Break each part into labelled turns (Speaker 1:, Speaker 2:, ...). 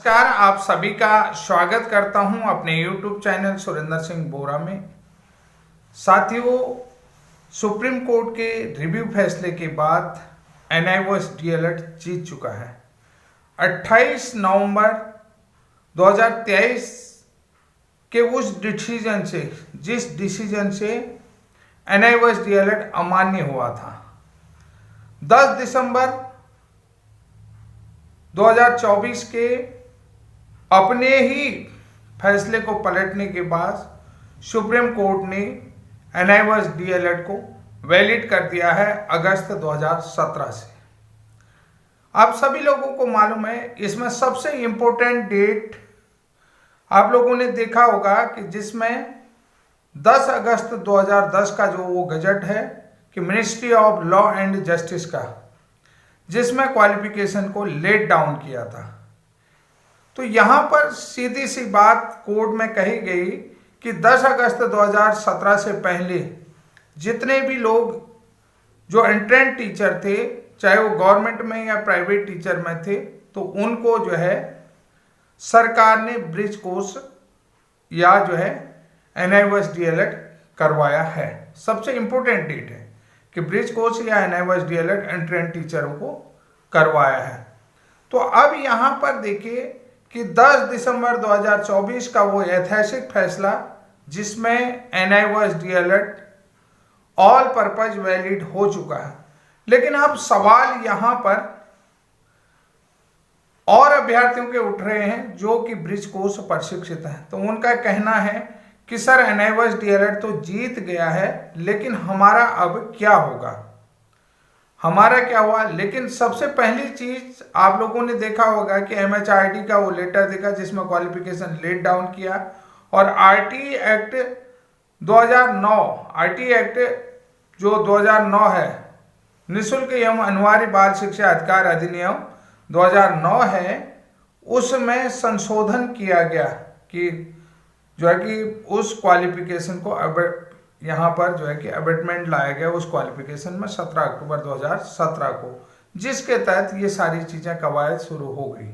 Speaker 1: नमस्कार, आप सभी का स्वागत करता हूं अपने YouTube चैनल सुरेंद्र सिंह बोरा में। साथियों, सुप्रीम कोर्ट के रिव्यू फैसले के बाद NIOS DLED जीत चुका है। 28 नवंबर 2023 के उस डिसीजन से जिस डिसीजन से NIOS DLED अमान्य हुआ था, 10 दिसंबर 2024 के अपने ही फैसले को पलटने के बाद सुप्रीम कोर्ट ने NIOS DLED को वैलिड कर दिया है अगस्त 2017 से। आप सभी लोगों को मालूम है, इसमें सबसे इम्पोर्टेंट डेट आप लोगों ने देखा होगा कि जिसमें 10 अगस्त 2010 का जो वो गजट है कि ministry of law and justice का, जिसमें क्वालिफिकेशन को लेट डाउन किया था। तो यहां पर सीधी सी बात कोर्ट में कही गई कि 10 अगस्त 2017 से पहले जितने भी लोग जो एंट्रेंस टीचर थे, चाहे वो गवर्नमेंट में या प्राइवेट टीचर में थे, तो उनको जो है सरकार ने ब्रिज कोर्स या जो है NIOS DLED करवाया है। सबसे इंपॉर्टेंट डेट है कि ब्रिज कोर्स या NIOS DLED एंट्रेंस टीचरों को करवाया है। तो अब यहां पर देखिए कि 10 दिसंबर 2024 का वो ऐतिहासिक फैसला जिसमें NIOS DLED all purpose valid हो चुका है। लेकिन अब सवाल यहां पर और अभ्यर्थियों के उठ रहे हैं जो कि ब्रिज कोर्स प्रशिक्षित हैं। तो उनका कहना है कि सर NIOS DLED तो जीत गया है, लेकिन हमारा अब क्या होगा, हमारा क्या हुआ। लेकिन सबसे पहली चीज आप लोगों ने देखा होगा कि MHRD का वो लेटर देखा जिसमें क्वालिफिकेशन लेट डाउन किया, और RT एक्ट 2009, RT एक्ट जो 2009 है, निःशुल्क एवं अनिवार्य बाल शिक्षा अधिकार अधिनियम 2009 है, उसमें संशोधन किया गया कि जो है कि उस क्वालिफिकेशन को अब यहाँ पर जो है कि अबेटमेंट लाया गया उस क्वालिफिकेशन में 17 अक्टूबर 2017 को, जिसके तहत ये सारी चीजें कवायद शुरू हो गई।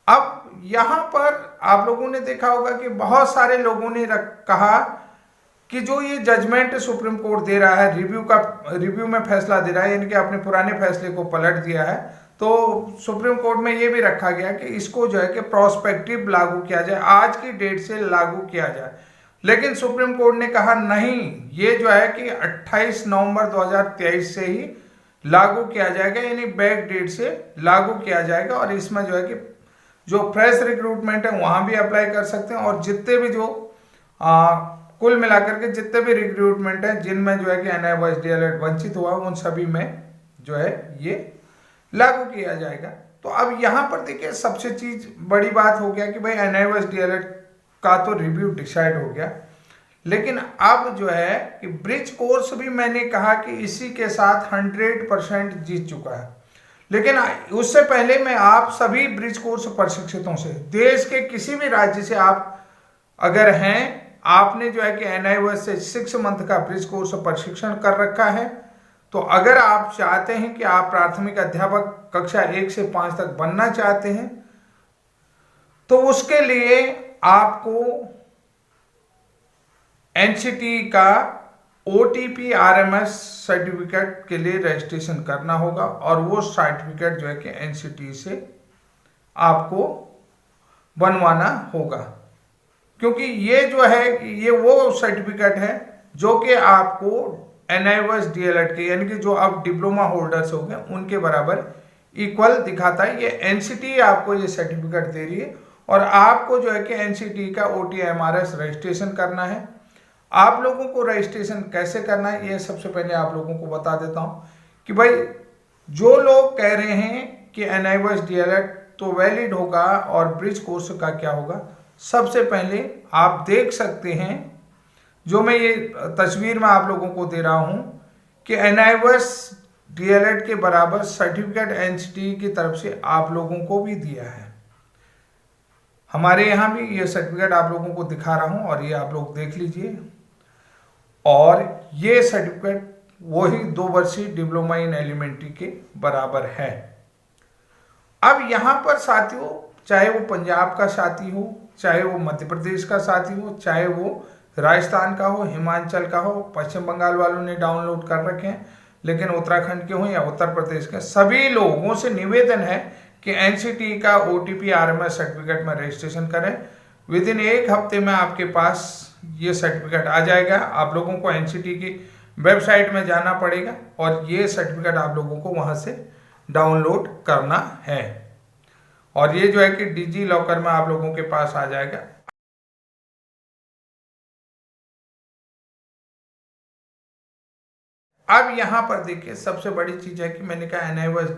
Speaker 1: अब यहाँ पर आप लोगों ने देखा होगा कि बहुत सारे लोगों ने कहा कि जो ये जजमेंट सुप्रीम कोर्ट दे रहा है, रिव्यू में फैसला दे रहा है, यानी कि अपने पुराने फैसले को पलट दिया है, तो सुप्रीम कोर्ट में ये भी रखा गया कि इसको जो है कि प्रोस्पेक्टिव लागू किया जाए, आज की डेट से लागू किया जाए। लेकिन सुप्रीम कोर्ट ने कहा नहीं, ये जो है कि 28 नवंबर 2023 से ही लागू किया जाएगा, यानी बैक डेट से लागू किया जाएगा, और इसमें जो है कि जो फ्रेश रिक्रूटमेंट है वहां भी अप्लाई कर सकते हैं, और जितने भी जो कुल मिलाकर के जितने भी रिक्रूटमेंट है जिनमें जो है कि NIOS DLED वंचित हुआ, उन सभी में जो है ये लागू किया जाएगा। तो अब यहां पर देखिए सबसे चीज बड़ी बात हो गया कि भाई NIOS DLED का तो रिव्यू डिसाइड हो गया, लेकिन अब जो है कि ब्रिज कोर्स भी मैंने कहा कि इसी के साथ 100% जीत चुका है। लेकिन उससे पहले मैं आप सभी ब्रिज कोर्स प्रशिक्षितों से, देश के किसी भी राज्य से आप अगर हैं, आपने जो है कि NIOS से 6 मंथ का ब्रिज कोर्स प्रशिक्षण कर रखा है, तो अगर आप चाहते हैं कि आप प्राथमिक अध्यापक कक्षा 1 से 5 तक बनना चाहते हैं, तो उसके लिए आपको NCT का OTP RMS सर्टिफिकेट के लिए रजिस्ट्रेशन करना होगा, और वो सर्टिफिकेट जो है कि NCT से आपको बनवाना होगा, क्योंकि ये जो है ये वो सर्टिफिकेट है जो कि आपको NIOS DLED के, यानी कि जो अब डिप्लोमा होल्डर्स हो गए उनके बराबर इक्वल दिखाता है। ये NCT आपको ये सर्टिफिकेट दे रही है, और आपको जो है कि NCT का OTMRS रजिस्ट्रेशन करना है। आप लोगों को रजिस्ट्रेशन कैसे करना है, ये सबसे पहले आप लोगों को बता देता हूं कि भाई जो लोग कह रहे हैं कि NIOS DLED तो वैलिड होगा और ब्रिज कोर्स का क्या होगा, सबसे पहले आप देख सकते हैं जो मैं ये तस्वीर में आप लोगों को दे रहा हूं कि NIOS DLED के बराबर सर्टिफिकेट NCT की तरफ से आप लोगों को भी दिया है। हमारे यहाँ भी ये सर्टिफिकेट आप लोगों को दिखा रहा हूं, और ये आप लोग देख लीजिए। और ये सर्टिफिकेट वही 2 वर्षीय डिप्लोमा इन एलिमेंट्री के बराबर है। अब यहां पर साथियों चाहे वो पंजाब का साथी हो, चाहे वो मध्य प्रदेश का साथी हो, चाहे वो राजस्थान का हो, हिमाचल का हो, पश्चिम बंगाल वालों ने डाउनलोड कर रखे हैं, लेकिन उत्तराखंड के हो या उत्तर प्रदेश के, सभी लोगों से निवेदन है कि एनसीटी का ओटीपी आरएमएस सर्टिफिकेट में रजिस्ट्रेशन करें। विद इन 1 हफ्ते में आपके पास ये सर्टिफिकेट आ जाएगा। आप लोगों को एनसीटी की वेबसाइट में जाना पड़ेगा और ये सर्टिफिकेट आप लोगों को वहां से डाउनलोड करना है, और ये जो है कि डिजी लॉकर में आप लोगों के पास आ जाएगा। अब यहाँ पर देखिए, सबसे बड़ी चीज है कि मैंने कहा NIOS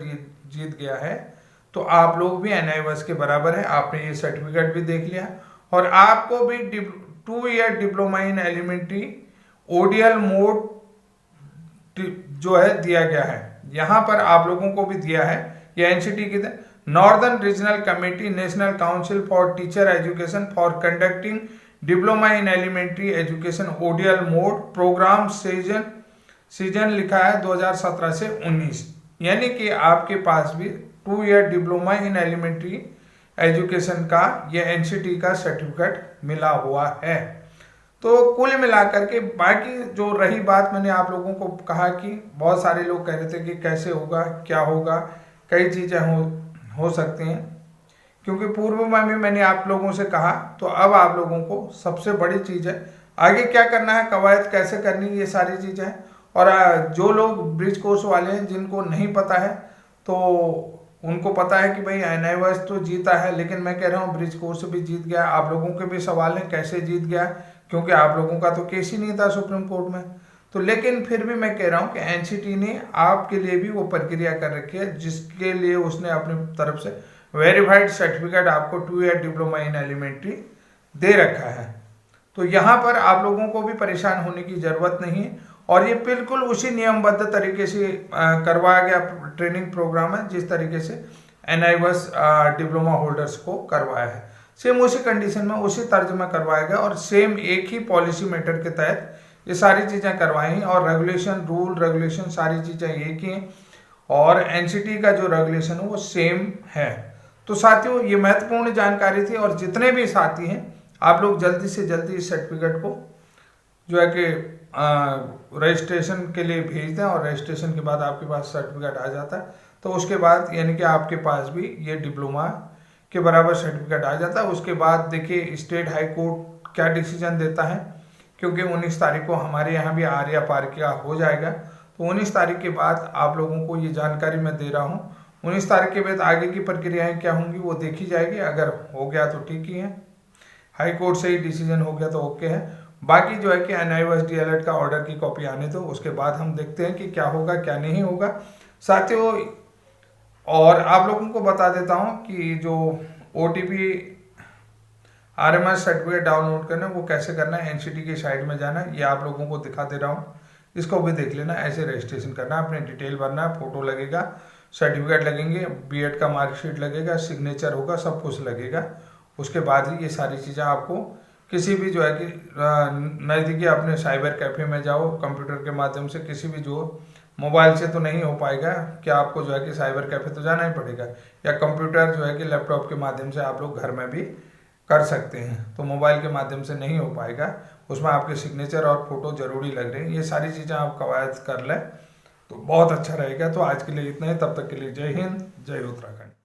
Speaker 1: जीत गया है, तो आप लोग भी NIOS के बराबर है। आपने ये सर्टिफिकेट भी देख लिया और आपको भी 2 year diploma in elementary ODL mode जो है दिया गया है। यहाँ पर आप लोगों को भी दिया है, ये एनसीटी की northern regional committee national council for teacher education for conducting diploma in elementary education ODL mode programme season लिखा है 2017 से 19, यानी कि आपके पास भी 2 year diploma in elementary education का ये एनसीटी का सर्टिफिकेट मिला हुआ है। तो कुल मिलाकर के बाकी जो रही बात, मैंने आप लोगों को कहा कि बहुत सारे लोग कह रहे थे कि कैसे होगा, क्या होगा, कई चीज़ें हो सकती हैं, क्योंकि पूर्व में भी मैंने आप लोगों से कहा। तो अब आप लोगों को सबसे बड़ी चीज़ है आगे क्या करना है, कवायद कैसे करनी, ये सारी चीज़ें हैं। और जो लोग ब्रिज कोर्स वाले हैं जिनको नहीं पता है, तो उनको पता है कि भाई NIOS तो जीता है, लेकिन मैं कह रहा हूँ ब्रिज कोर्स भी जीत गया। आप लोगों के भी सवाल हैं कैसे जीत गया, क्योंकि आप लोगों का तो केस ही नहीं था सुप्रीम कोर्ट में। तो लेकिन फिर भी मैं कह रहा हूँ कि एनसीटी ने आपके लिए भी वो प्रक्रिया कर रखी है, जिसके लिए उसने अपनी तरफ से वेरीफाइड सर्टिफिकेट आपको 2 ईयर डिप्लोमा इन एलिमेंट्री दे रखा है। तो यहाँ पर आप लोगों को भी परेशान होने की जरूरत नहीं है, और ये बिल्कुल उसी नियमबद्ध तरीके से करवाया गया ट्रेनिंग प्रोग्राम है जिस तरीके से NIOS डिप्लोमा होल्डर्स को करवाया है। सेम उसी कंडीशन में, उसी तर्ज में करवाया गया, और सेम एक ही पॉलिसी मैटर के तहत ये सारी चीज़ें करवाई हैं, और रेगुलेशन, रूल रेगुलेशन सारी चीज़ें एक ही हैं, और एनसीटी का जो रेगुलेशन है वो सेम है। तो साथियों, ये महत्वपूर्ण जानकारी थी, और जितने भी साथी हैं आप लोग जल्दी से जल्दी इस सर्टिफिकेट को जो है कि रजिस्ट्रेशन के लिए भेज दें, और रजिस्ट्रेशन के बाद आपके पास सर्टिफिकेट आ जाता है। तो उसके बाद यानी कि आपके पास भी ये डिप्लोमा के बराबर सर्टिफिकेट आ जाता है। उसके बाद देखिए स्टेट हाई कोर्ट क्या डिसीजन देता है, क्योंकि 19 तारीख को हमारे यहाँ भी आर्या पार्किया हो जाएगा। तो 19 तारीख के बाद आप लोगों को ये जानकारी मैं दे रहा हूँ। 19 तारीख के बाद आगे की प्रक्रियाएं क्या होंगी वो देखी जाएगी। अगर हो गया तो ठीक ही है, हाई कोर्ट से ही डिसीजन हो गया तो ओके है। बाकी जो है कि NIOS DLED का ऑर्डर की कॉपी आने दो, उसके बाद हम देखते हैं कि क्या होगा क्या नहीं होगा साथियों। और आप लोगों को बता देता हूं कि जो OTP RMS सर्टिफिकेट डाउनलोड करना है वो कैसे करना है, एनसीटी की साइट में जाना है, ये आप लोगों को दिखा दे रहा हूँ, इसको भी देख लेना। ऐसे रजिस्ट्रेशन करना है, अपने डिटेल भरना है, फोटो लगेगा, सर्टिफिकेट लगेंगे, BEd का मार्कशीट लगेगा, सिग्नेचर होगा, सब कुछ लगेगा। उसके बाद ही ये सारी चीज़ें आपको किसी भी जो है कि नज़दीकी अपने साइबर कैफ़े में जाओ, कंप्यूटर के माध्यम से, किसी भी जो मोबाइल से तो नहीं हो पाएगा, कि आपको जो है कि साइबर कैफ़े तो जाना ही पड़ेगा, या कंप्यूटर जो है कि लैपटॉप के माध्यम से आप लोग घर में भी कर सकते हैं। तो मोबाइल के माध्यम से नहीं हो पाएगा, उसमें आपके सिग्नेचर और फोटो जरूरी लग रहे हैं। ये सारी चीज़ें आप कवायद कर लें तो बहुत अच्छा रहेगा। तो आज के लिए इतना ही, तब तक के लिए जय हिंद, जय उत्तराखंड।